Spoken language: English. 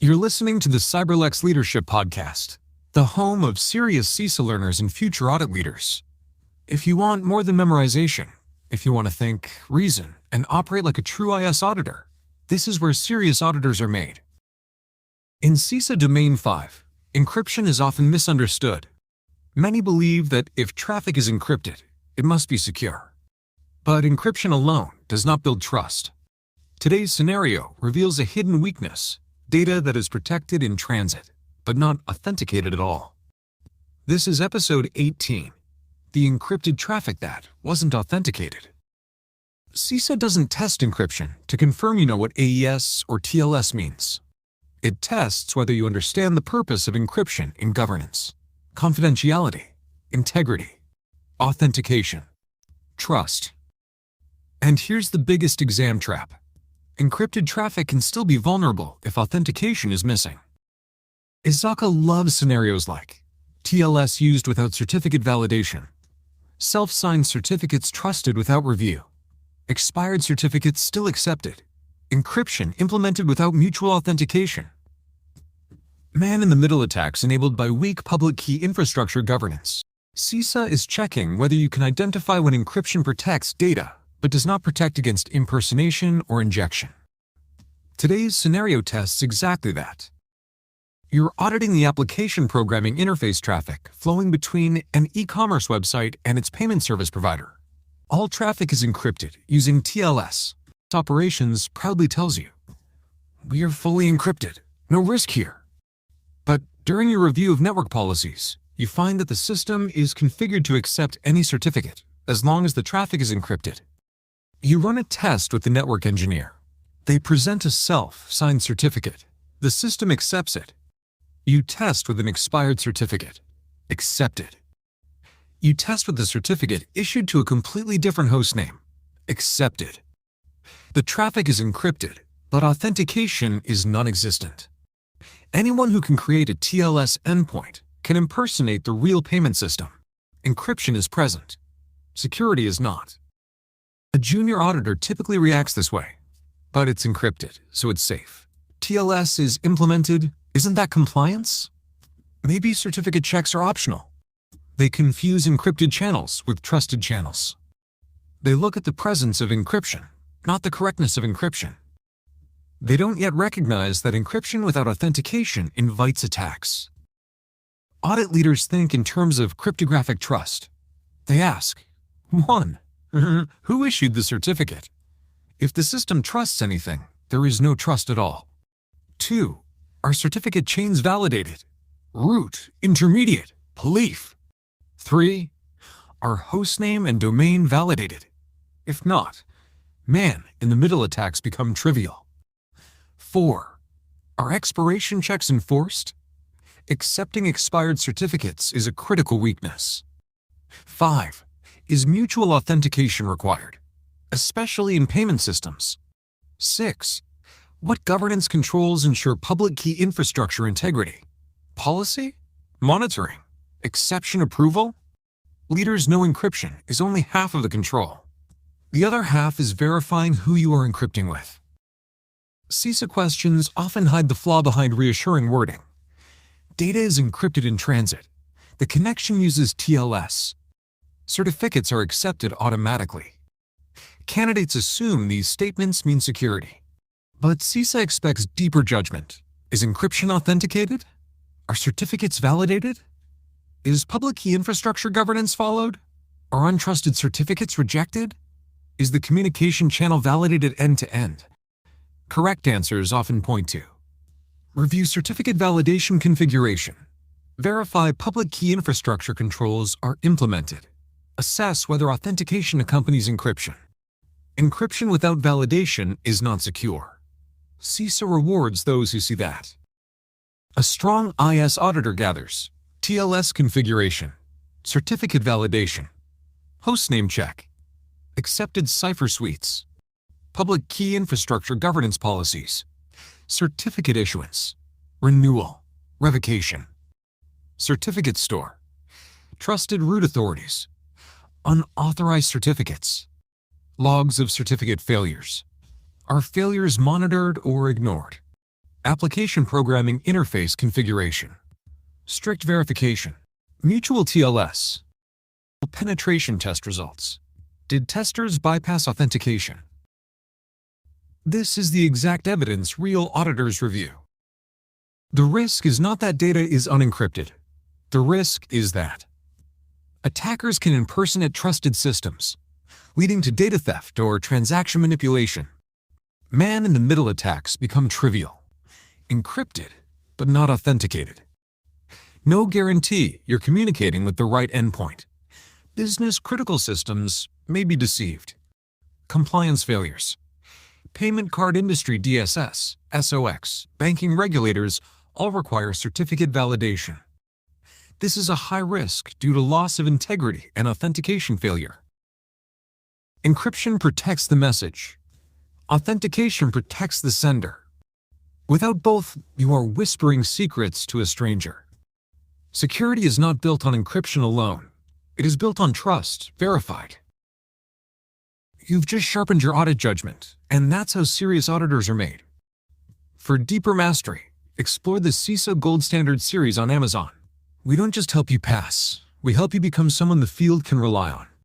You're listening to the CyberLex Leadership Podcast, the home of serious CISA learners and future audit leaders. If you want more than memorization, if you want to think, reason, and operate like a true IS auditor, this is where serious auditors are made. In CISA Domain 5, encryption is often misunderstood. Many believe that if traffic is encrypted, it must be secure. But encryption alone does not build trust. Today's scenario reveals a hidden weakness: data that is protected in transit, but not authenticated at all. This is episode 18, the encrypted traffic that wasn't authenticated. CISA doesn't test encryption to confirm you know what AES or TLS means. It tests whether you understand the purpose of encryption in governance, confidentiality, integrity, authentication, trust. And here's the biggest exam trap. Encrypted traffic can still be vulnerable if authentication is missing. ISACA loves scenarios like TLS used without certificate validation, self-signed certificates trusted without review, expired certificates still accepted, encryption implemented without mutual authentication, man-in-the-middle attacks enabled by weak public key infrastructure governance. CISA is checking whether you can identify when encryption protects data but does not protect against impersonation or injection. Today's scenario tests exactly that. You're auditing the application programming interface traffic flowing between an e-commerce website and its payment service provider. All traffic is encrypted using TLS. Operations proudly tells you, "We are fully encrypted, no risk here." But during your review of network policies, you find that the system is configured to accept any certificate as long as the traffic is encrypted. You run a test with the network engineer. They present a self-signed certificate. The system accepts it. You test with an expired certificate. Accepted. You test with a certificate issued to a completely different hostname. Accepted. The traffic is encrypted, but authentication is non-existent. Anyone who can create a TLS endpoint can impersonate the real payment system. Encryption is present. Security is not. A junior auditor typically reacts this way, but it's encrypted, so it's safe. TLS is implemented. Isn't that compliance? Maybe certificate checks are optional. They confuse encrypted channels with trusted channels. They look at the presence of encryption, not the correctness of encryption. They don't yet recognize that encryption without authentication invites attacks. Audit leaders think in terms of cryptographic trust. They ask, 1. Who issued the certificate? If the system trusts anything, there is no trust at all. 2. Are certificate chains validated? Root, intermediate, leaf. 3. Are hostname and domain validated? If not, man-in-the-middle attacks become trivial. 4. Are expiration checks enforced? Accepting expired certificates is a critical weakness. 5. Is mutual authentication required, especially in payment systems? 6. What governance controls ensure public key infrastructure integrity? Policy? Monitoring? Exception approval? Leaders know encryption is only half of the control. The other half is verifying who you are encrypting with. CISA questions often hide the flaw behind reassuring wording. Data is encrypted in transit. The connection uses TLS. Certificates are accepted automatically. Candidates assume these statements mean security. But CISA expects deeper judgment. Is encryption authenticated? Are certificates validated? Is public key infrastructure governance followed? Are untrusted certificates rejected? Is the communication channel validated end-to-end? Correct answers often point to: review certificate validation configuration. Verify public key infrastructure controls are implemented. Assess whether authentication accompanies encryption. Encryption without validation is not secure. CISA rewards those who see that. A strong IS auditor gathers TLS configuration, certificate validation, hostname check, accepted cipher suites, public key infrastructure governance policies, certificate issuance, renewal, revocation, certificate store, trusted root authorities, unauthorized certificates, logs of certificate failures. Are failures monitored or ignored? Application Programming Interface Configuration. Strict verification. Mutual TLS. Penetration test results. Did testers bypass authentication? This is the exact evidence real auditors review. The risk is not that data is unencrypted. The risk is that attackers can impersonate trusted systems, leading to data theft or transaction manipulation. Man-in-the-middle attacks become trivial, encrypted, but not authenticated. No guarantee you're communicating with the right endpoint. Business-critical systems may be deceived. Compliance failures. Payment card industry DSS, SOX, banking regulators all require certificate validation. This is a high risk due to loss of integrity and authentication failure. Encryption protects the message. Authentication protects the sender. Without both, you are whispering secrets to a stranger. Security is not built on encryption alone. It is built on trust, verified. You've just sharpened your audit judgment, and that's how serious auditors are made. For deeper mastery, explore the CISA Gold Standard series on Amazon. We don't just help you pass, we help you become someone the field can rely on.